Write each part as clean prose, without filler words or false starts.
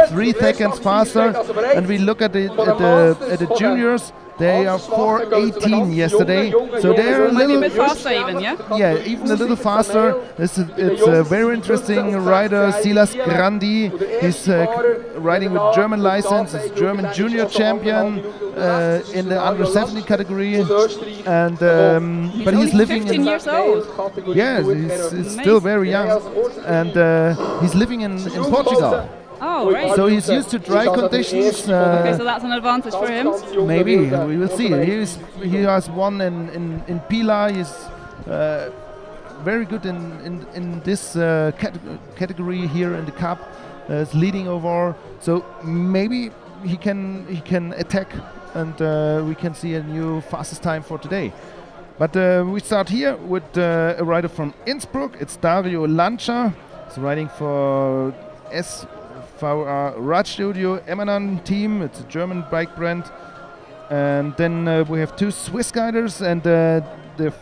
3 seconds faster. And we look at the juniors. They are 4:18 yesterday, so they're a little bit faster even, yeah? Yeah, even a little faster. It's a very interesting rider, Silas Grandi. He's riding with German license. He's German junior champion in the under 70 category, and but he's living 15 years old. Yeah, he's still very young, and he's living in Portugal. Oh, right. So he's used to dry conditions. Okay, so that's an advantage for him. Maybe, we will see. He has won in Pila. He's very good in this category here in the cup. Is leading overall. So maybe he can attack, and we can see a new fastest time for today. But we start here with a rider from Innsbruck. It's Dario Lancia. He's riding for SUI Rad Studio Emanan team. It's a German bike brand. And then we have 2 Swiss guiders, and the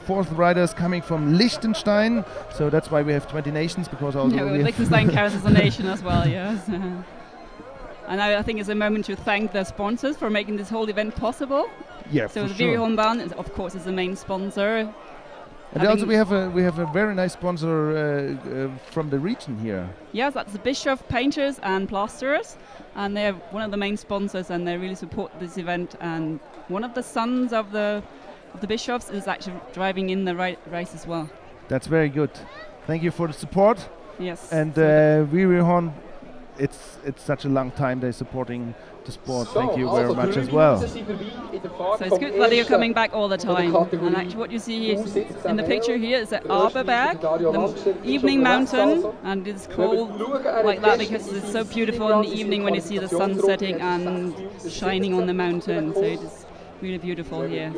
4th rider is coming from Liechtenstein. So that's why we have 20 nations, because Liechtenstein counts as a nation as well, yes. And I think it's a moment to thank the sponsors for making this whole event possible. Yeah, so the Wiriehorn Bahn, of course, is the main sponsor. And also we have a very nice sponsor from the region here. Yes, that's the Bischof Painters and Plasterers, and they're one of the main sponsors, and they really support this event. And one of the sons of the Bischoffs is actually driving in the race as well. That's very good. Thank you for the support. Yes. And Wiriehorn, it's such a long time they're supporting the sport. Thank you very much as well. So it's good that you're coming back all the time. And actually what you see in the picture here is the Arberberg, the evening mountain, and it's called like that because it's so beautiful in the evening when you see the sun setting and shining on the mountain. So it's really beautiful here.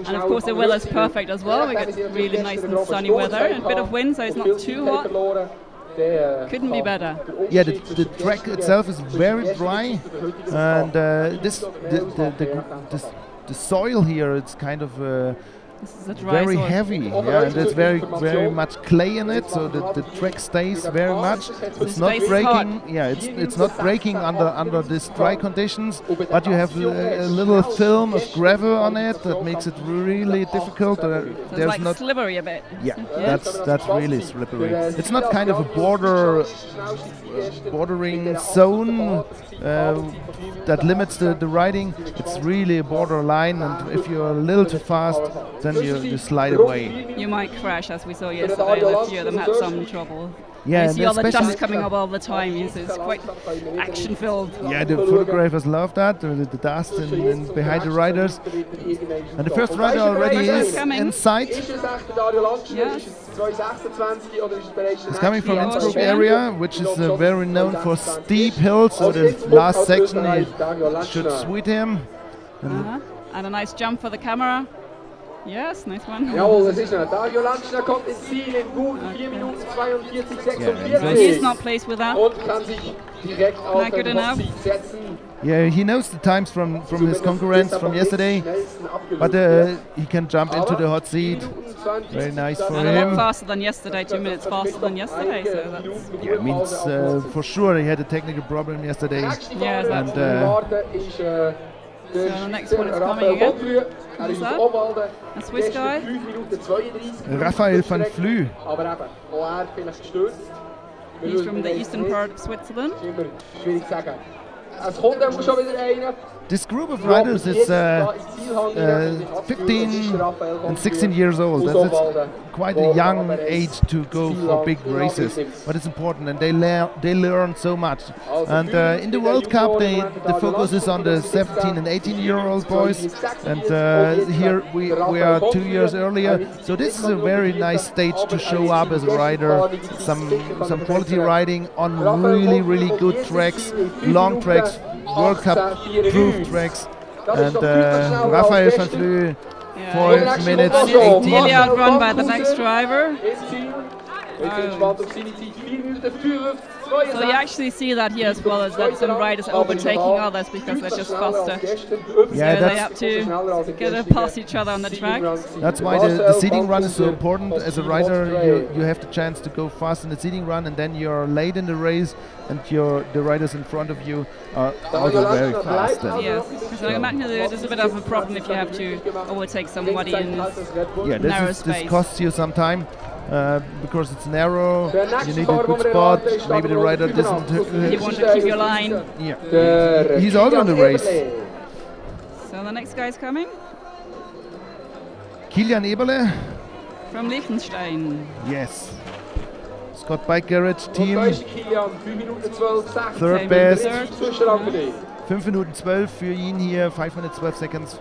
And of course the weather is perfect as well. We get really nice and sunny weather and a bit of wind, so it's not too hot. Couldn't be better. Yeah, the track itself is very dry, and the soil here, it's kind of very soil. Heavy. Yeah, and there's very much clay in it, so the track stays very much. It's not breaking. Yeah, it's not breaking under these dry conditions, but you have a little film of gravel on it that makes it really difficult. So it's like not slippery a bit. Yeah, that's really slippery. It's not kind of a bordering zone that limits the riding. It's really a borderline, and if you're a little too fast, then you slide away. You might crash, as we saw yesterday. A few of them had some trouble. Yeah, you see all the dust coming up all the time. It's quite action-filled. Yeah, the photographers love that, the dust and behind the riders. And the first rider already is inside. Yes. He's coming from Innsbruck area, which is very known for steep hills, so the last section should suit him. And a nice jump for the camera. Yes, nice one. Jawohl, das ist er. Dario Lancia kommt ins Ziel in guten 4 Minuten 42, 46. He's not placed with that. Und kann sich direkt auf den Hotseat setzen. Yeah, he knows the times from his concurrents from yesterday, but he can jump into the hot seat. Very nice for him. A lot faster than yesterday, 2 minutes faster than yesterday. So that's yeah, means for sure he had a technical problem yesterday. Yes, and so the next one is coming again. Who's that? A Swiss guy? Raphael van Flü. He's from the eastern part of Switzerland. This group of riders is 15 and 16 years old. That's quite a young age to go for big races, but it's important, and they learn so much. And in the World Cup, the focus is on the 17 and 18-year-old boys, and here we are 2 years earlier. So this is a very nice stage to show up as a rider, some quality riding on really good tracks, long tracks, World Cup proved tracks, and Raphael van Flü, 4 minutes 18. Nearly outrun by the next driver. So you actually see that here as well, as that some riders are overtaking others because they're just faster. Yeah, so they have to get past each other on the track. That's why the seeding run is so important. As a rider, you have the chance to go fast in the seeding run, and then you're late in the race, and the riders in front of you are also very fast. Yes, because I imagine there's a bit of a problem if you have to overtake somebody in narrow space. This costs you some time. Because it's narrow, you need a good spot. Maybe the rider doesn't. You want to keep your line. Yeah, he's also in the race. So the next guy is coming. Kilian Eberle from Liechtenstein. Yes. Scott Bike Garage Team. Third best. 5 Minuten 12 für ihn hier. 5 minutes 12 seconds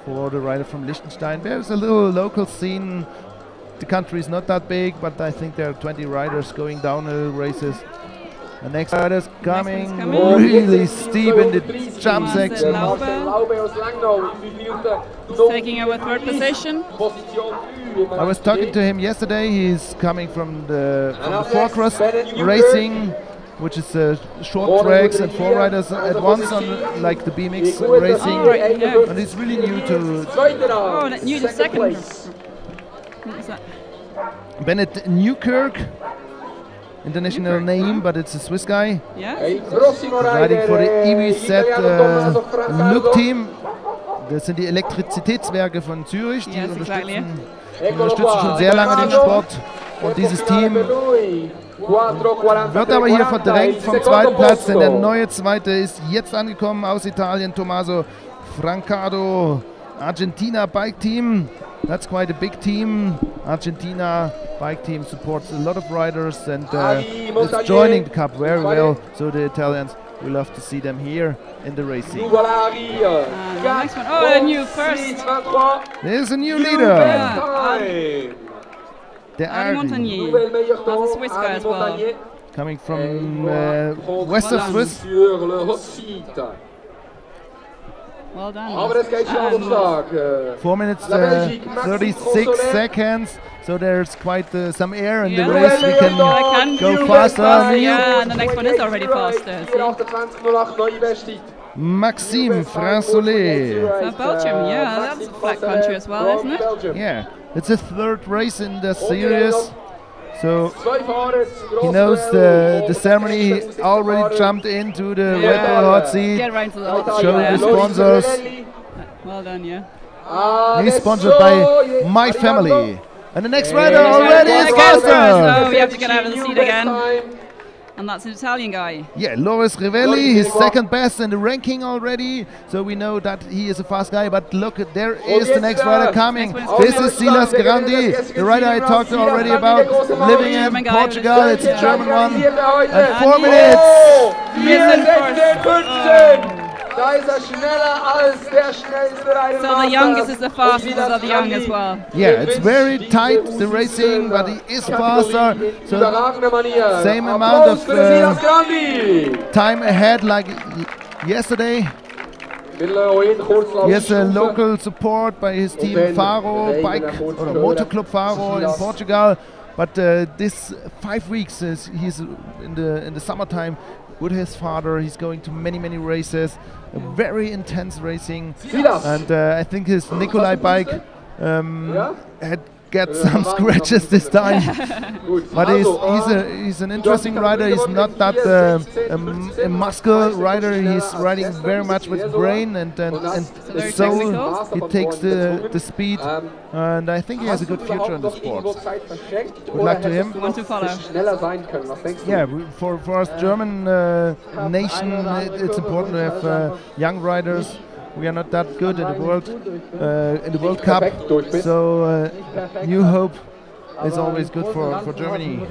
for the rider from Liechtenstein. There's a little local scene. The country is not that big, but I think there are 20 riders going downhill races. The next rider's coming really steep in the jump section. He's taking over third position. I was talking to him yesterday. He's coming from the four-cross racing, which is short tracks and four riders at once on like the BMX racing. Right, yeah. And he's really new to. New to second. What is that? Bennett Newkirk, international name, but it's a Swiss guy. Yeah. Riding for the EWZ Look Team. Das sind die Elektrizitätswerke von Zürich, die unterstützen schon sehr lange den Sport. Und dieses Team wird aber hier verdrängt vom zweiten Platz, denn der neue Zweite ist jetzt angekommen aus Italien, Tommaso Francado, Argentina Bike Team. That's quite a big team. Argentina bike team supports a lot of riders and it's joining the cup very well. So the Italians, we love to see them here in the racing. The next one. Oh, a new first. There's a new leader. Ari Montagnier. That's a Swiss guy as well. Coming from west of Swiss. Well done. 4 minutes 36 seconds. So there's quite some air in the race. We can go faster. Yeah, and the next one is already faster. Maxime Fransolet. So Belgium, yeah, that's a flat country as well, isn't it? Yeah, it's a third race in the series. So he knows the ceremony. He already jumped into the Red Bull hot seat. Get right into the hot seat. Showing the sponsors. Well done, yeah. He's sponsored by My Family. And the next rider already is faster. So we have to get out of the seat again. And that's an Italian guy. Yeah, Loris Rivelli, his second best in the ranking already. So we know that he is a fast guy. But look, there is the next rider coming. This is Silas Grandi, the rider I talked already about, living in Portugal. It's a German one. And 4 minutes. So the youngest is the fastest of the young as well. Yeah, it's very tight, the racing, but he is faster. So same amount of time ahead like yesterday. He has a local support by his team Faro Bike or Motor Club Faro in Portugal. But this 5 weeks he's in the summertime with his father. He's going to many races, very intense racing, and I think his Nikolai bike had got some scratches this time. But he's an interesting rider. He's not that a muscle rider. He's riding very much with brain and soul. He takes the speed, and I think he has a good future in the sport. Good luck to him. Want to follow? Yeah, for us German nation, it's important to have young riders. We are not that good in the World Cup, so new hope is always good for Germany.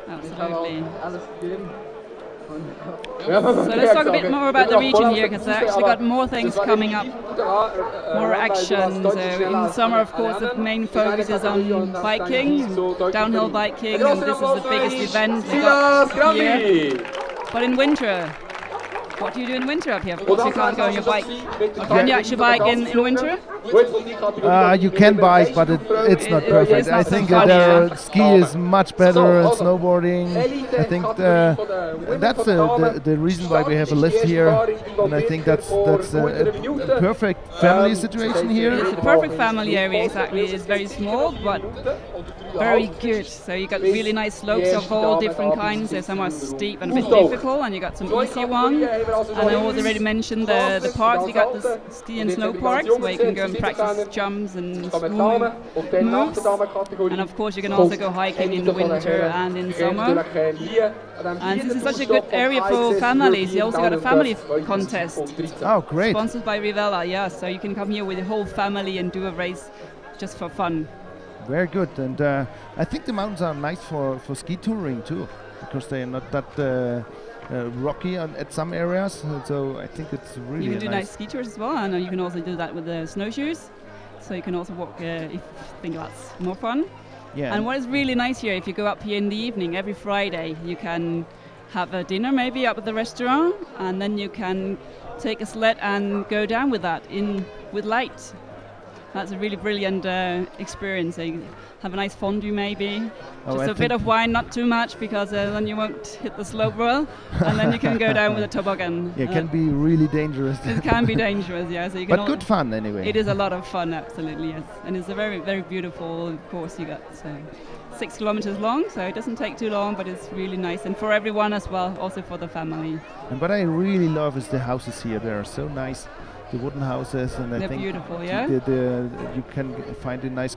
Absolutely. So let's talk a bit more about the region here, because they've actually got more things coming up, more action. So in summer, of course, the main focus is on biking, downhill biking, and this is the biggest event they got here. But in winter, What do you do in winter up here? Of course, you can't go on your bike. Or can you actually bike in winter? You can bike, but it's not perfect. I think ski is much better and snowboarding. I think that's the reason why we have a lift here, and I think that's a perfect family situation here. It's a perfect family area, exactly. It's very small, but very good. So you got really nice slopes of all different kinds. There's some are steep and a bit difficult, and you got some easy ones. And I already mentioned the parks. You got the ski and snow parks where you can go and practice jumps and moves. And of course, you can also go hiking in the winter and in summer. And this is such a good area for families. You also got a family contest. Oh, great! Sponsored by Rivella, yeah. So you can come here with the whole family and do a race just for fun. Very good, and I think the mountains are nice for ski touring too, because they are not that rocky at some areas. So I think it's really You can do nice ski tours as well, and you can also do that with the snowshoes. So you can also walk if you think that's more fun. Yeah. And what is really nice here, if you go up here in the evening, every Friday, you can have a dinner maybe up at the restaurant, and then you can take a sled and go down with that with light. That's a really brilliant experience. So you have a nice fondue maybe, just a bit of wine, not too much, because then you won't hit the slope well, and then you can go down with a toboggan. Yeah, it can be really dangerous. It can be dangerous, yeah. So you can but good fun anyway. It is a lot of fun, absolutely, yes. And it's a very, very beautiful course you got. So 6 kilometers long, so it doesn't take too long, but it's really nice, and for everyone as well, also for the family. And what I really love is the houses here. They are so nice. The wooden houses, and I think they're beautiful, yeah. You can find a nice